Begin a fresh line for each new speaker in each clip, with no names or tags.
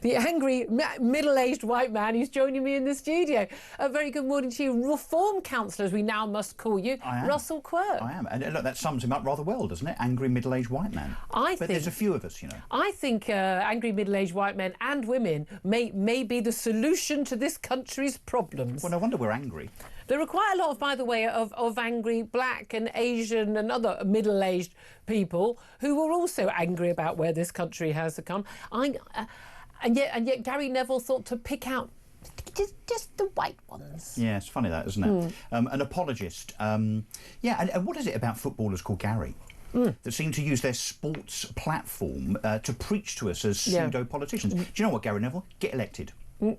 the angry middle-aged white man who's joining me in the studio. A very good morning to you, Reform councillor, as we now must call you, Russell Quirk.
I am, and look, that sums him up rather well, doesn't it? Angry middle-aged white man. But there's a few of us, you know.
I think angry middle-aged white men and women may be the solution to this country's problems.
Well, no wonder we're angry.
There are quite a lot, by the way, of angry black and Asian and other middle-aged people who are also angry about where this country has come. And yet Gary Neville thought to pick out just the white ones.
Yeah, it's funny that, isn't it? An apologist. And what is it about footballers called Gary? That seem to use their sports platform to preach to us as pseudo-politicians. Do you know what, Gary Neville? Get elected.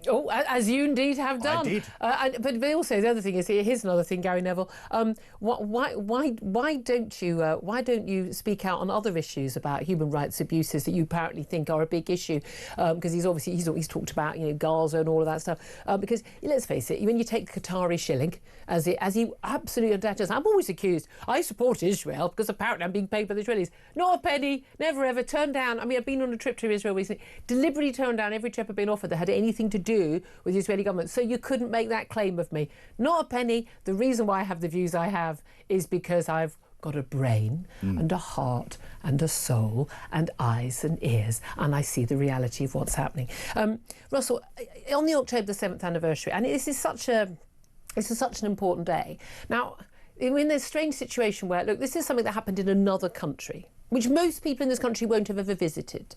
Oh, as you indeed have done.
I did.
But also the other thing is, here's another thing, Gary Neville. Why don't you speak out on other issues about human rights abuses that you apparently think are a big issue? Because he's talked about, you know, Gaza and all of that stuff. Because let's face it, when you take the Qatari shilling, as he absolutely does, I'm always accused. I support Israel because apparently I'm being paid by the Israelis. Not a penny, never ever turned down. I mean, I've been on a trip to Israel recently, deliberately turned down every trip I've been offered that had anything to do with the Israeli government. So you couldn't make that claim of me. Not a penny. The reason why I have the views I have is because I've got a brain and a heart and a soul and eyes and ears, and I see the reality of what's happening. Russell, on the October the 7th anniversary, and this is such an important day. Now, in this strange situation where, look, this is something that happened in another country, which most people in this country won't have ever visited.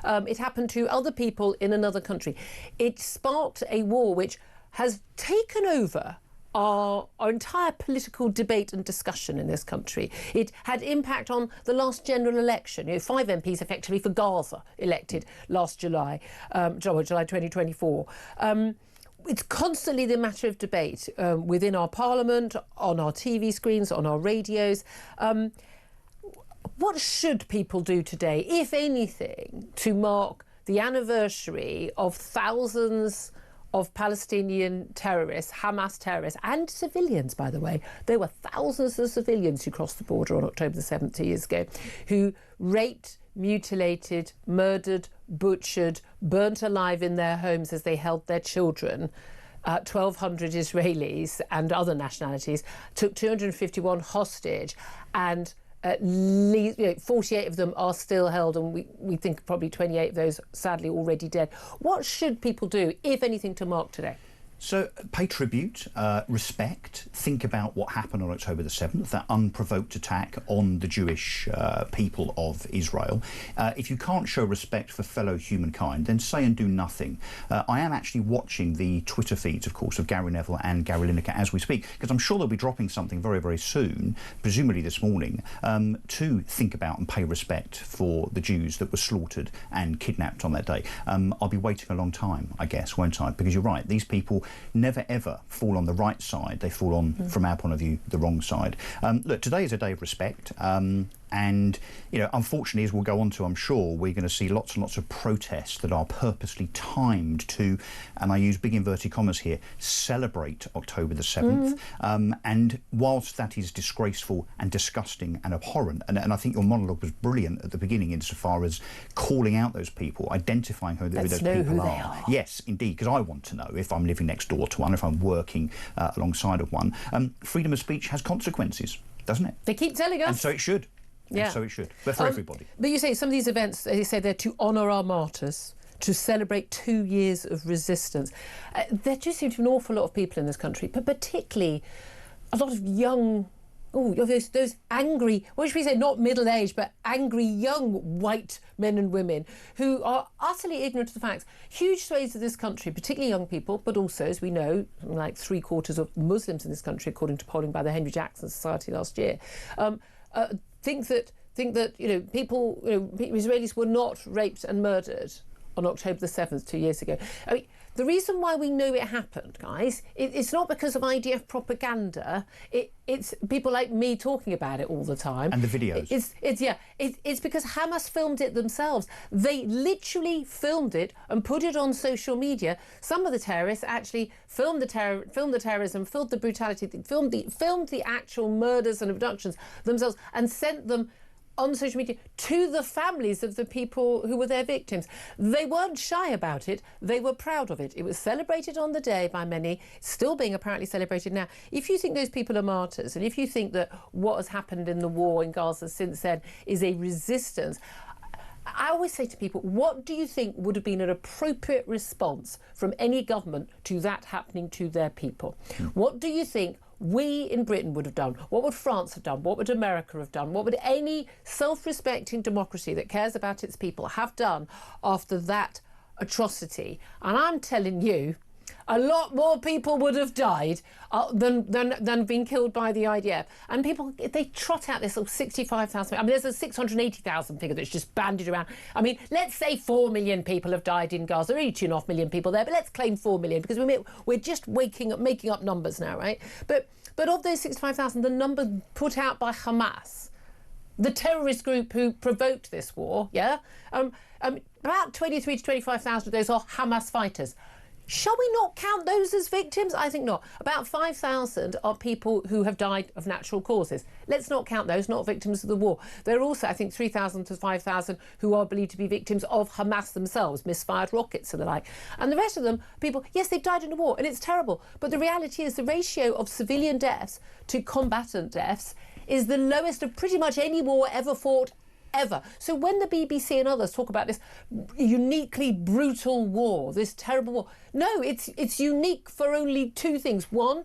It happened to other people in another country. It sparked a war which has taken over our entire political debate and discussion in this country. It had impact on the last general election. You know, 5 MPs effectively for Gaza elected last July 2024. It's constantly the matter of debate within our parliament, on our TV screens, on our radios. What should people do today, if anything, to mark the anniversary of thousands of Palestinian terrorists, Hamas terrorists, and civilians, by the way? There were thousands of civilians who crossed the border on October the 7th 2 years ago, who raped, mutilated, murdered, butchered, burnt alive in their homes as they held their children. 1,200 Israelis and other nationalities took 251 hostage, and at least 48 of them are still held, and we think probably 28 of those sadly already dead. What should people do, if anything, to mark today?
So pay tribute, respect, think about what happened on October the 7th, that unprovoked attack on the Jewish people of Israel. If you can't show respect for fellow humankind, then say and do nothing. I am actually watching the Twitter feeds, of course, of Gary Neville and Gary Lineker as we speak, because I'm sure they'll be dropping something very, very soon, presumably this morning, to think about and pay respect for the Jews that were slaughtered and kidnapped on that day. I'll be waiting a long time, I guess, won't I? Because you're right, these people never ever fall on the right side. They fall on, from our point of view, the wrong side. Look, today is a day of respect. And, you know, unfortunately, as we'll go on to, I'm sure, we're going to see lots and lots of protests that are purposely timed to, and I use big inverted commas here, celebrate October the 7th. And whilst that is disgraceful and disgusting and abhorrent, and I think your monologue was brilliant at the beginning insofar as calling out those people, identifying who those people are. Yes, indeed, because I want to know if I'm living next door to one, if I'm working alongside of one. Freedom of speech has consequences, doesn't it?
They keep telling us.
And so it should.
Yeah.
And so it should. But for everybody.
But you say some of these events, they say they're to honour our martyrs, to celebrate 2 years of resistance. There just seem to be an awful lot of people in this country, but particularly a lot of young, those angry, what should we say, not middle-aged, but angry young white men and women who are utterly ignorant of the facts. Huge swathes of this country, particularly young people, but also, as we know, like 3/4 of Muslims in this country, according to polling by the Henry Jackson Society last year, think that people, Israelis were not raped and murdered on October the 7th 2 years ago. I mean, the reason why we know it happened, guys, it's not because of IDF propaganda. It's people like me talking about it all the time.
And the videos.
It's because Hamas filmed it themselves. They literally filmed it and put it on social media. Some of the terrorists actually filmed the terrorism, filmed the brutality, filmed the actual murders and abductions themselves, and sent them on social media to the families of the people who were their victims. They weren't shy about it. They were proud of it. It was celebrated on the day by many, still being apparently celebrated now. If you think those people are martyrs, and if you think that what has happened in the war in Gaza since then is a resistance, I always say to people, what do you think would have been an appropriate response from any government to that happening to their people? What do you think we in Britain would have done? What would France have done? What would America have done? What would any self-respecting democracy that cares about its people have done after that atrocity? And I'm telling you, a lot more people would have died than been killed by the IDF. And people, they trot out this 65,000. I mean, there's a 680,000 figure that's just bandied around. I mean, let's say 4 million people have died in Gaza. There are 2.5 million people there, but let's claim 4 million because we're just making up numbers now, right? But of those 65,000, the number put out by Hamas, the terrorist group who provoked this war, about 23 to 25,000 of those are Hamas fighters. Shall we not count those as victims? I think not. About 5,000 are people who have died of natural causes. Let's not count those, not victims of the war. There are also, I think, 3,000 to 5,000 who are believed to be victims of Hamas themselves, misfired rockets and the like. And the rest of them, people, yes, they've died in the war, and it's terrible. But the reality is the ratio of civilian deaths to combatant deaths is the lowest of pretty much any war ever fought ever. So when the BBC and others talk about this uniquely brutal war, this terrible war, no, it's unique for only two things. One,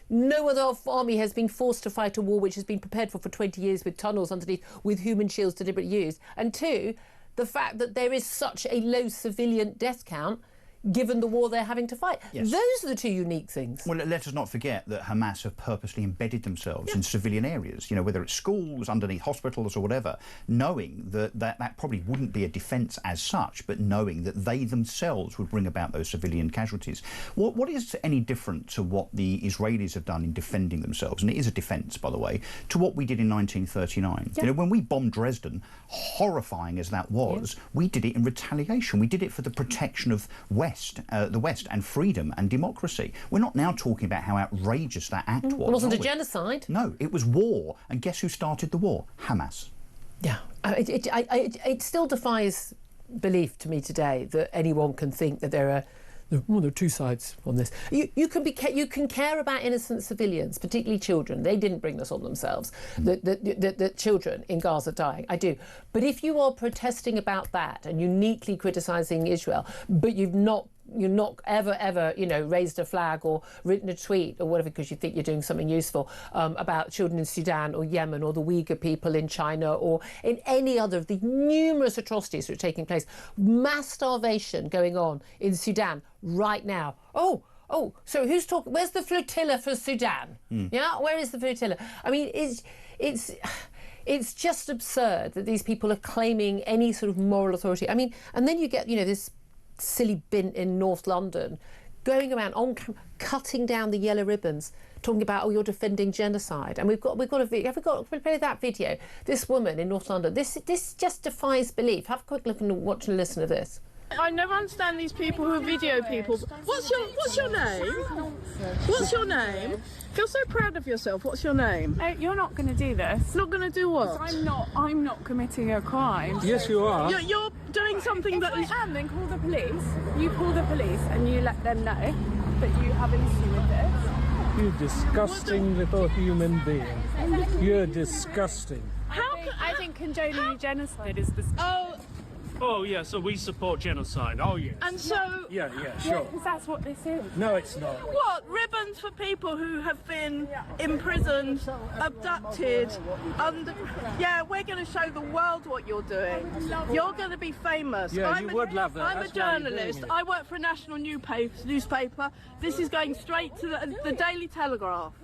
no other army has been forced to fight a war which has been prepared for 20 years with tunnels underneath, with human shields deliberately used. And two, the fact that there is such a low civilian death count given the war they're having to fight. Yes. Those are the two unique things.
Well, let us not forget that Hamas have purposely embedded themselves in civilian areas, whether it's schools, underneath hospitals or whatever, knowing that probably wouldn't be a defence as such, but knowing that they themselves would bring about those civilian casualties. What is any different to what the Israelis have done in defending themselves, and it is a defence, by the way, to what we did in 1939? Yeah. When we bombed Dresden, horrifying as that was, we did it in retaliation. We did it for the protection of the West and freedom and democracy. We're not now talking about how outrageous that act was.
It wasn't a genocide.
No, it was war. And guess who started the war? Hamas. Yeah.
It still defies belief to me today that anyone can think that there are two sides on this. You can care about innocent civilians, particularly children. They didn't bring this on themselves. The children in Gaza dying. I do. But if you are protesting about that and uniquely criticising Israel, but you're not ever, raised a flag or written a tweet or whatever because you think you're doing something useful about children in Sudan or Yemen or the Uyghur people in China or in any other of the numerous atrocities that are taking place, mass starvation going on in Sudan right now. Oh, so who's talking? Where's the flotilla for Sudan? Yeah, where is the flotilla? I mean, it's just absurd that these people are claiming any sort of moral authority. I mean, and then you get, this silly bint in North London going around on cutting down the yellow ribbons, talking about, you're defending genocide. And we've got a video. Have we got to play that video? This woman in North London. This just defies belief. Have a quick look and watch and listen to this.
I never understand these people who video people. What's your name? What's your name? Feel so proud of yourself. What's your name?
You're not going to do this.
Not going to do what?
I'm not committing a crime.
Yes, you are.
You're doing something that is...
If I am, then call the police. You call the police and you let them know that you have an issue with this.
You disgusting little human being. You're disgusting.
I think condoning genocide is disgusting.
Oh, yeah, so we support genocide. Oh, yes.
And so...
Yeah, sure.
Because that's what this is.
No, it's not.
What? Ribbons for people who have been imprisoned, abducted, Yeah, we're going to show the world what you're doing. You're going to be famous.
Yeah, you would love that.
I'm a journalist. I work for a national newspaper. This is going straight to the Daily Telegraph.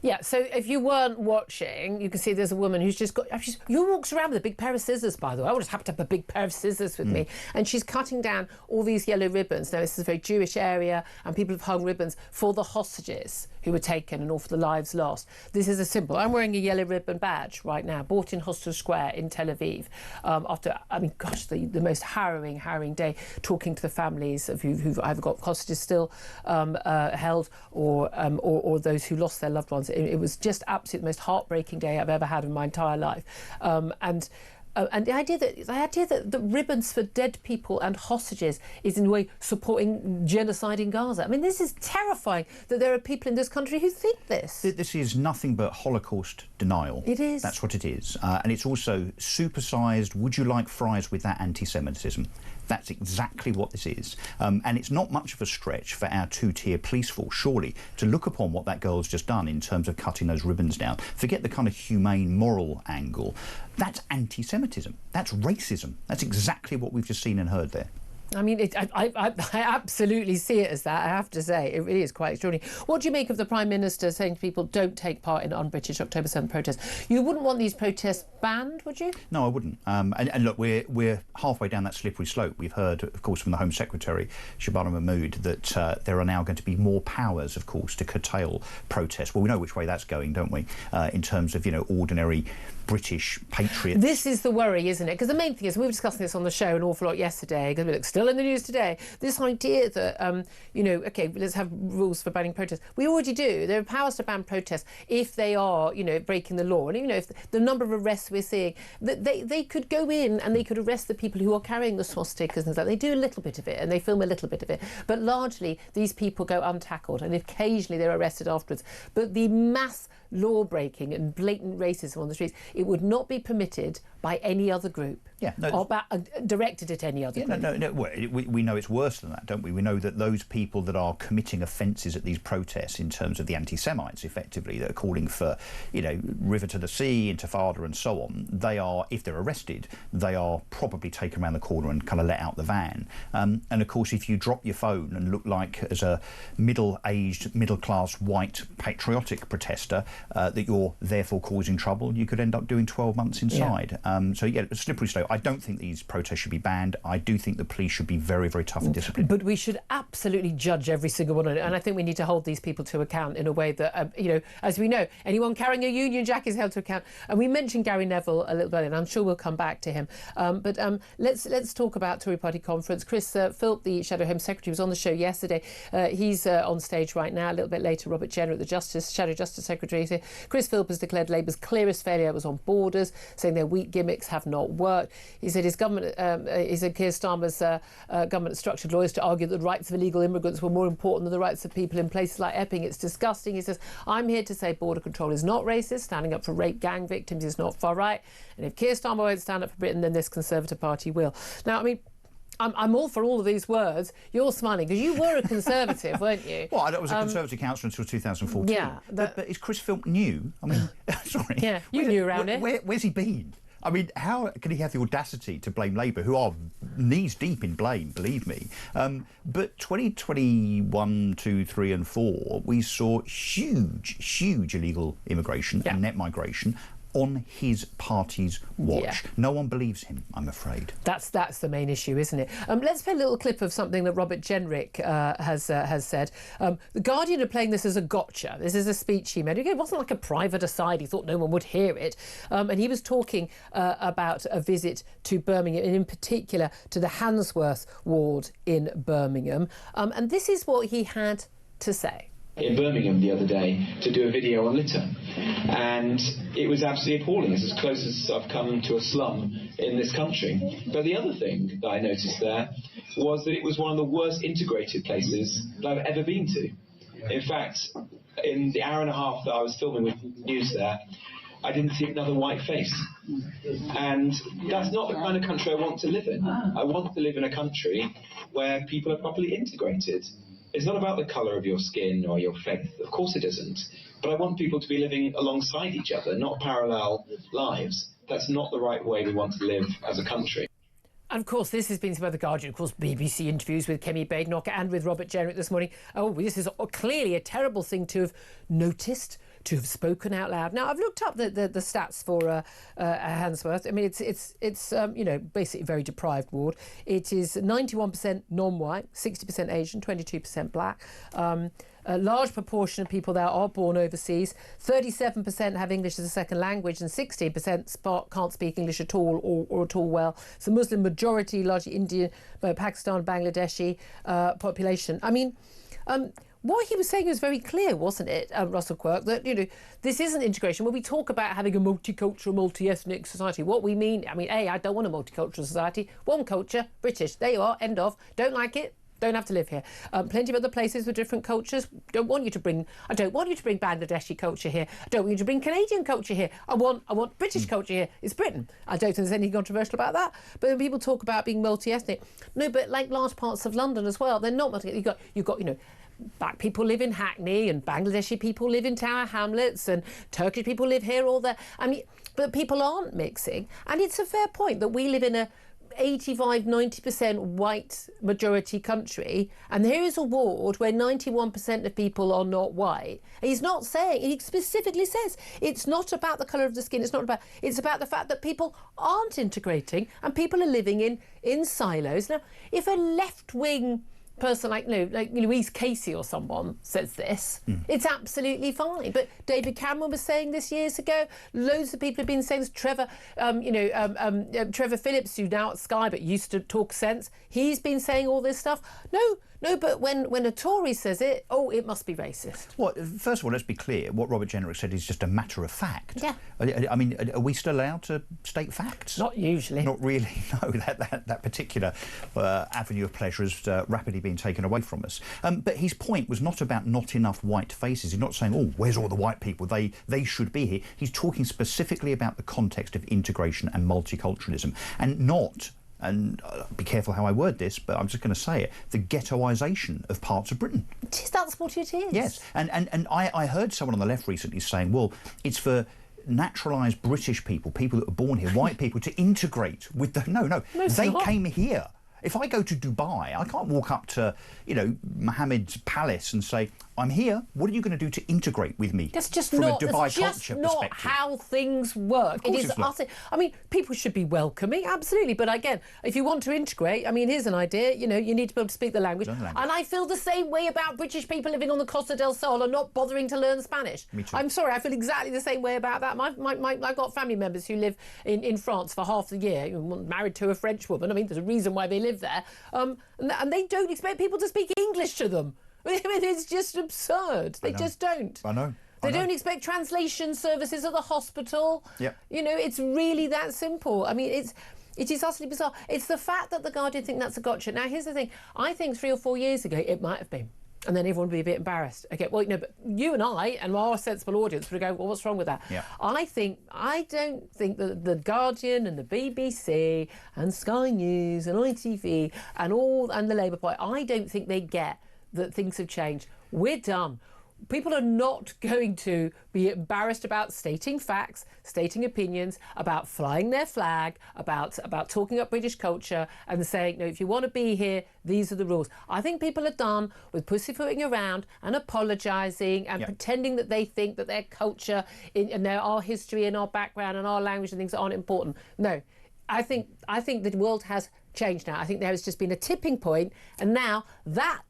Yeah, so if you weren't watching, you can see there's a woman who's just got... Who walks around with a big pair of scissors, by the way? I just happen to have a big pair of scissors with me. And she's cutting down all these yellow ribbons. Now, this is a very Jewish area, and people have hung ribbons for the hostages who were taken and all for the lives lost. This is a symbol. I'm wearing a yellow ribbon badge right now, bought in Hostel Square in Tel Aviv, after, the most harrowing day, talking to the families of who've either got hostages still held or those who lost their loved ones. It was just absolutely the most heartbreaking day I've ever had in my entire life. And the idea that ribbons for dead people and hostages is in a way supporting genocide in Gaza. I mean, this is terrifying that there are people in this country who think this.
This is nothing but Holocaust denial.
It is.
That's what it is. And it's also supersized, would you like fries with that anti-Semitism? That's exactly what this is. And it's not much of a stretch for our two-tier police force, surely, to look upon what that girl's just done in terms of cutting those ribbons down. Forget the kind of humane, moral angle. That's anti-Semitism. That's racism. That's exactly what we've just seen and heard there.
I mean, I absolutely see it as that, I have to say. It really is quite extraordinary. What do you make of the Prime Minister saying to people, don't take part in un-British October 7th protests? You wouldn't want these protests banned, would you?
No, I wouldn't. And look, we're halfway down that slippery slope. We've heard, of course, from the Home Secretary, Shabana Mahmood, that there are now going to be more powers, of course, to curtail protests. Well, we know which way that's going, don't we, in terms of, ordinary British patriots.
This is the worry, isn't it? Because the main thing is, we were discussing this on the show an awful lot yesterday, because it's still in the news today, this idea that, OK, let's have rules for banning protests. We already do. There are powers to ban protests if they are, breaking the law. And, if the number of arrests we're seeing, that they could go in and they could arrest the people who are carrying the swastikas and things like that. They do a little bit of it and they film a little bit of it. But largely, these people go untackled and occasionally they're arrested afterwards. But the mass law-breaking and blatant racism on the streets, it would not be permitted by any other group.
Yeah, no,
or directed at any other group.
No. Well, we know it's worse than that, don't we? We know that those people that are committing offences at these protests, in terms of the anti-Semites, effectively, that are calling for, river to the sea, intifada and so on, they are, if they're arrested, they are probably taken around the corner and kind of let out the van. And of course, if you drop your phone and look like, as a middle-aged, middle-class, white, patriotic protester, that you're therefore causing trouble, you could end up doing 12 months inside. Yeah. So, a slippery slope. I don't think these protests should be banned. I do think the police should be very, very tough and disciplined.
But we should absolutely judge every single one of it. And I think we need to hold these people to account in a way that, as we know, anyone carrying a Union Jack is held to account. And we mentioned Gary Neville a little bit, and I'm sure we'll come back to him. But let's talk about Tory Party conference. Chris Philp, the Shadow Home Secretary, was on the show yesterday. He's on stage right now. A little bit later, Robert Jenrick, the Shadow Justice Secretary, said Chris Philp has declared Labour's clearest failure was on borders, saying their weak gimmicks have not worked. He said his government, he said Keir Starmer's government structured lawyers to argue that the rights of illegal immigrants were more important than the rights of people in places like Epping. It's disgusting. He says, I'm here to say border control is not racist. Standing up for rape gang victims is not far right. And if Keir Starmer won't stand up for Britain, then this Conservative Party will. Now, I mean, I'm all for all of these words. You're smiling because you were a Conservative, weren't you?
Well, I was a Conservative councillor until 2014.
Yeah.
But is Chris Philp new? I mean, sorry.
Yeah, you knew around it.
Where's he been? I mean, how can he have the audacity to blame Labour, who are knees deep in blame, believe me? But 2021, 2, 3 and 4, we saw huge illegal immigration and net migration on his party's watch. Yeah. No one believes him, I'm afraid. That's
the main issue, isn't it? Let's play a little clip of something that Robert Jenrick has said. The Guardian are playing this as a gotcha. This is a speech he made. It wasn't like a private aside. He thought no one would hear it. And he was talking about a visit to Birmingham, and in particular to the Handsworth ward in Birmingham. And this is what he had to say.
In Birmingham the other day to do a video on litter, and it was absolutely appalling. It's as close as I've come to a slum in this country. But the other thing that I noticed there was that it was one of the worst integrated places that I've ever been to. In fact, in the hour and a half that I was filming with news there, I didn't see another white face. And that's not the kind of country I want to live in. I want to live in a country where people are properly integrated. It's not about the colour of your skin or your faith. Of course it isn't. But I want people to be living alongside each other, not parallel lives. That's not the right way we want to live as a country.
And of course, this has been by The Guardian, of course, BBC interviews with Kemi Badenoch and with Robert Jenrick this morning. Oh, this is clearly a terrible thing to have noticed, to have spoken out loud. Now, I've looked up the stats for Handsworth. I mean, it's basically a very deprived ward. It is 91% non-white, 60% Asian, 22% black. A large proportion of people there are born overseas. 37% have English as a second language, and 16% can't speak English at all or at all well. It's a Muslim majority, largely Indian, Pakistan, Bangladeshi population. I mean, what he was saying was very clear, wasn't it, Russell Quirk, that, you know, this isn't integration. When we talk about having a multicultural, multi-ethnic society, what we mean, I mean, I don't want a multicultural society. One culture, British. There you are, end of. Don't like it, don't have to live here. Plenty of other places with different cultures. I don't want you to bring Bangladeshi culture here. I don't want you to bring Canadian culture here. I want British culture here. It's Britain. I don't think there's anything controversial about that. But when people talk about being multi-ethnic, no, but like large parts of London as well, they're not multi. You've got, you know, black people live in Hackney and Bangladeshi people live in Tower Hamlets and Turkish people live here or there. I mean, but people aren't mixing. And it's a fair point that we live in a 85-90% white majority country, and here is a ward where 91% of people are not white. And he's not saying, he specifically says, it's not about the colour of the skin, it's about the fact that people aren't integrating and people are living in silos. Now, if a left-wing person like Louise Casey or someone says this, it's absolutely fine. But David Cameron was saying this years ago. Loads of people have been saying this. Trevor Phillips, who now at Sky but used to talk sense, he's been saying all this stuff. No, but when a Tory says it, it must be racist.
Well, first of all, let's be clear. What Robert Jenrick said is just a matter of fact.
Yeah.
I mean, are we still allowed to state facts?
Not usually.
Not really, no. That particular avenue of pleasure is rapidly being taken away from us. But his point was not about not enough white faces. He's not saying, oh, where's all the white people? They should be here. He's talking specifically about the context of integration and multiculturalism, and not, and be careful how I word this, but I'm just going to say it, the ghettoisation of parts of Britain.
That's what it is.
Yes, and I heard someone on the left recently saying, well, it's for naturalised British people that were born here, white people, to integrate with the... No, they came here. If I go to Dubai, I can't walk up to, Mohammed's palace and say, I'm here, what are you going to do to integrate with me?
That's just
from
not,
a Dubai
that's just
culture
not
perspective.
how things work. It is utter, I mean, people should be welcoming, absolutely. But again, if you want to integrate, I mean, here's an idea, you need to be able to speak the language. And I feel the same way about British people living on the Costa del Sol and not bothering to learn Spanish.
Me too.
I'm sorry, I feel exactly the same way about that. I've got family members who live in France for half the year, married to a French woman. I mean, there's a reason why they live there. And they don't expect people to speak English to them. I mean, it's just absurd. They just don't.
I know.
They don't expect translation services at the hospital.
Yep.
It's really that simple. I mean, it is utterly bizarre. It's the fact that The Guardian think that's a gotcha. Now, here's the thing. I think 3 or 4 years ago, it might have been. And then everyone would be a bit embarrassed. Okay, well, but you and I and our sensible audience would go, well, what's wrong with that?
Yeah.
I don't think that The Guardian and the BBC and Sky News and ITV and the Labour Party, I don't think they get that things have changed. We're done. People are not going to be embarrassed about stating facts, stating opinions, about flying their flag, about talking up British culture and saying, no, if you want to be here, these are the rules. I think people are done with pussyfooting around and apologising and pretending that they think that their culture and our history and our background and our language and things aren't important. No, I think the world has changed now. I think there has just been a tipping point, and now that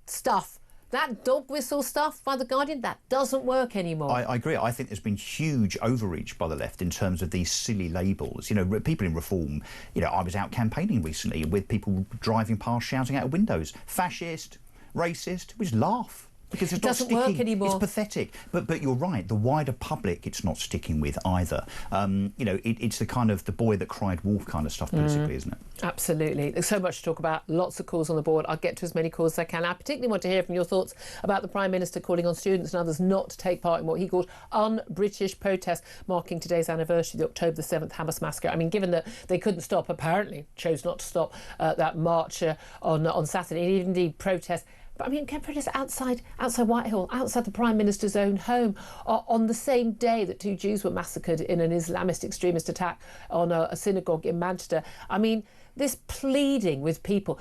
stuff, that dog whistle stuff by The Guardian, that doesn't work anymore.
I agree. I think there's been huge overreach by the left in terms of these silly labels. People in Reform, I was out campaigning recently with people driving past shouting out of windows, fascist, racist. We just laugh. Because it
doesn't work anymore.
It's pathetic. But you're right, the wider public it's not sticking with either. It's the kind of the boy that cried wolf kind of stuff politically, isn't it?
Absolutely. There's so much to talk about, lots of calls on the board. I'll get to as many calls as I can. I particularly want to hear from your thoughts about the Prime Minister calling on students and others not to take part in what he called un-British protests, marking today's anniversary, the October the 7th Hamas massacre. I mean, given that they couldn't stop, apparently chose not to stop that march on Saturday, and indeed protest. But I mean, can protest outside Whitehall, outside the Prime Minister's own home, on the same day that 2 Jews were massacred in an Islamist extremist attack on a synagogue in Manchester. I mean, this pleading with people.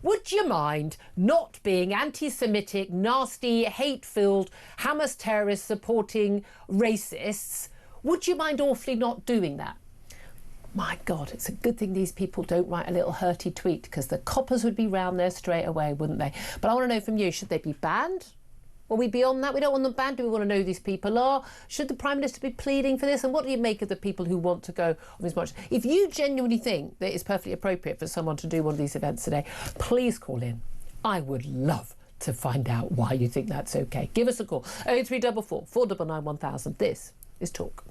Would you mind not being anti-Semitic, nasty, hate-filled, Hamas terrorists supporting racists? Would you mind awfully not doing that? My God, it's a good thing these people don't write a little hurty tweet, because the coppers would be round there straight away, wouldn't they? But I want to know from you, should they be banned? Are we beyond that? We don't want them banned. Do we want to know who these people are? Should the Prime Minister be pleading for this? And what do you make of the people who want to go on this march? If you genuinely think that it's perfectly appropriate for someone to do one of these events today, please call in. I would love to find out why you think that's okay. Give us a call. 0344 499 1000. This is Talk.